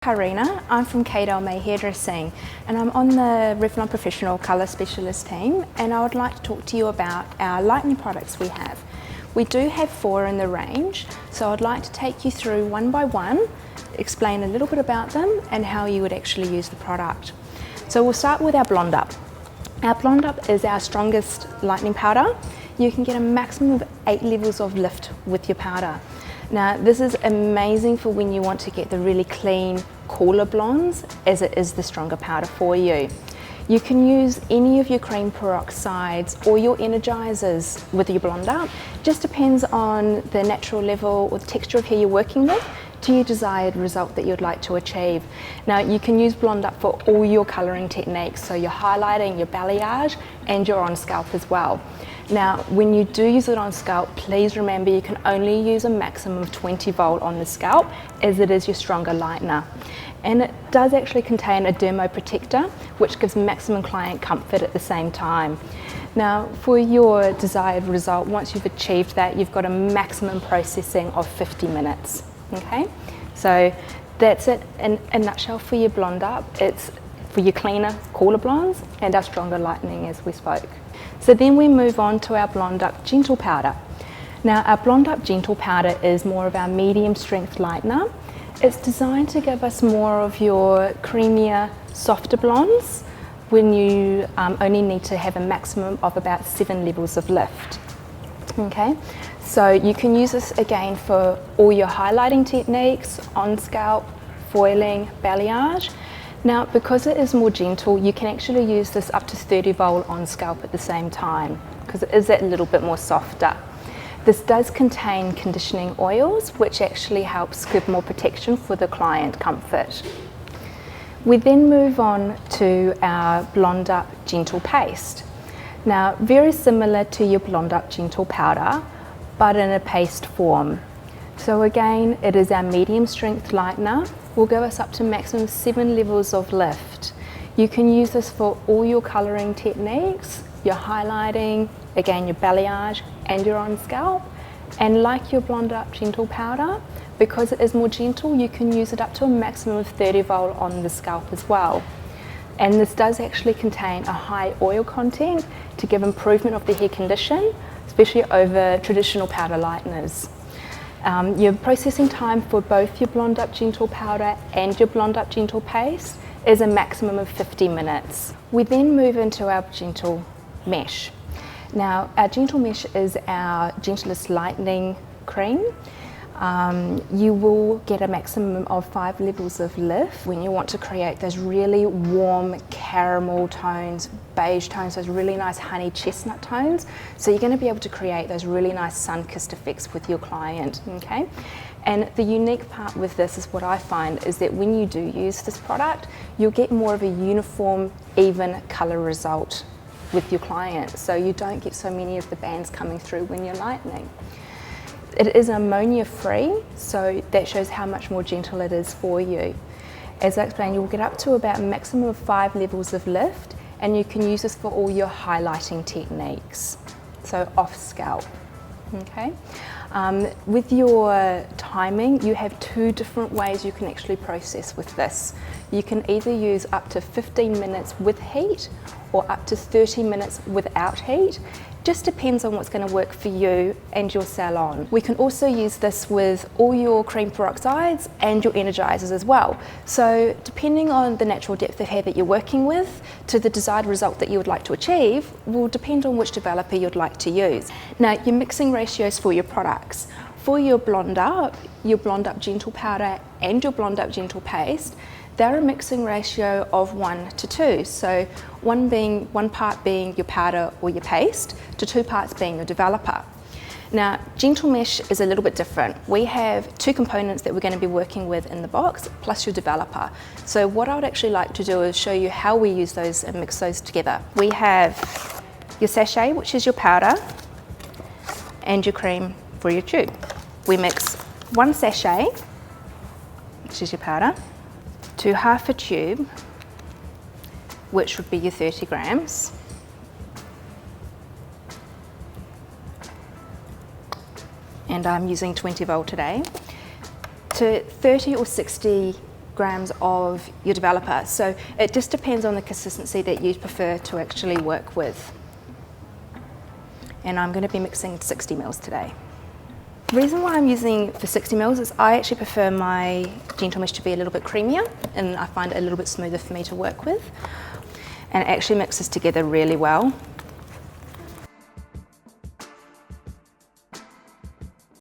Karina, I'm from Kdale May Hairdressing and I'm on the Revlon Professional Colour Specialist team, and I would like to talk to you about our lightening products we have. We do have 4 in the range, so I'd like to take you through one by one, explain a little bit about them and how you would actually use the product. So we'll start with our Blonde Up. Our Blonde Up is our strongest lightening powder. You can get a maximum of 8 levels of lift with your powder. Now this is amazing for when you want to get the really clean, cooler blondes, as it is the stronger powder for you. You can use any of your cream peroxides or your energizers with your Blonde Up. Just depends on the natural level or the texture of hair you're working with to your desired result that you'd like to achieve. Now you can use Blonde Up for all your colouring techniques, so your highlighting, your balayage and your on scalp as well. Now when you do use it on scalp, please remember you can only use a maximum of 20 volt on the scalp, as it is your stronger lightener. And it does actually contain a dermo protector, which gives maximum client comfort at the same time. Now for your desired result, once you've achieved that, you've got a maximum processing of 50 minutes. Okay, so that's it in a nutshell for your Blonde Up. It's for your cleaner, cooler blondes and our stronger lightening, as we spoke. So then we move on to our Blonde Up Gentle Powder. Now our Blonde Up Gentle Powder is more of our medium strength lightener. It's designed to give us more of your creamier, softer blondes when you only need to have a maximum of about 7 levels of lift. Okay, so you can use this again for all your highlighting techniques, on scalp, foiling, balayage. Now because it is more gentle, you can actually use this up to 30 volt on scalp at the same time, because it is that little bit more softer. This does contain conditioning oils, which actually helps give more protection for the client comfort. We then move on to our Blonde Up Gentle Paste. Now very similar to your Blonde Up Gentle Powder, but in a paste form. So again, it is our medium strength lightener. Will give us up to maximum 7 levels of lift. You can use this for all your colouring techniques, your highlighting, again your balayage and your on scalp. And like your Blonde Up Gentle Powder, because it is more gentle, you can use it up to a maximum of 30 volt on the scalp as well. And this does actually contain a high oil content to give improvement of the hair condition, especially over traditional powder lighteners. Your processing time for both your Blonde Up Gentle Powder and your Blonde Up Gentle Paste is a maximum of 50 minutes. We then move into our Gentle Mesh. Now our Gentle Mesh is our gentlest lightening cream. You will get a maximum of 5 levels of lift when you want to create those really warm caramel tones, beige tones, those really nice honey chestnut tones. So you're going to be able to create those really nice sun-kissed effects with your client. Okay, and the unique part with this is what I find is that when you do use this product, you'll get more of a uniform, even colour result with your client. So you don't get so many of the bands coming through when you're lightening. It is ammonia free, so that shows how much more gentle it is for you. As I explained, you will get up to about a maximum of 5 levels of lift, and you can use this for all your highlighting techniques, so off scalp. Okay. With your timing, you have 2 different ways you can actually process with this. You can either use up to 15 minutes with heat or up to 30 minutes without heat. Just depends on what's going to work for you and your salon. We can also use this with all your cream peroxides and your energizers as well. So depending on the natural depth of hair that you're working with to the desired result that you would like to achieve will depend on which developer you'd like to use. Now your mixing ratios for your products. For your Blonde Up Gentle Powder and your Blonde Up Gentle Paste, they're a mixing ratio of 1 to 2. So one part being your powder or your paste to 2 parts being your developer. Now Gentle Mesh is a little bit different. We have 2 components that we're going to be working with in the box plus your developer. So what I would actually like to do is show you how we use those and mix those together. We have your sachet, which is your powder, and your cream for your tube. We mix 1 sachet, which is your powder, to half a tube, which would be your 30 grams. And I'm using 20 volt today, to 30 or 60 grams of your developer. So it just depends on the consistency that you prefer to actually work with. And I'm going to be mixing 60 mils today. The reason why I'm using for 60 mils is I actually prefer my Gentle Mesh to be a little bit creamier, and I find it a little bit smoother for me to work with. And it actually mixes together really well.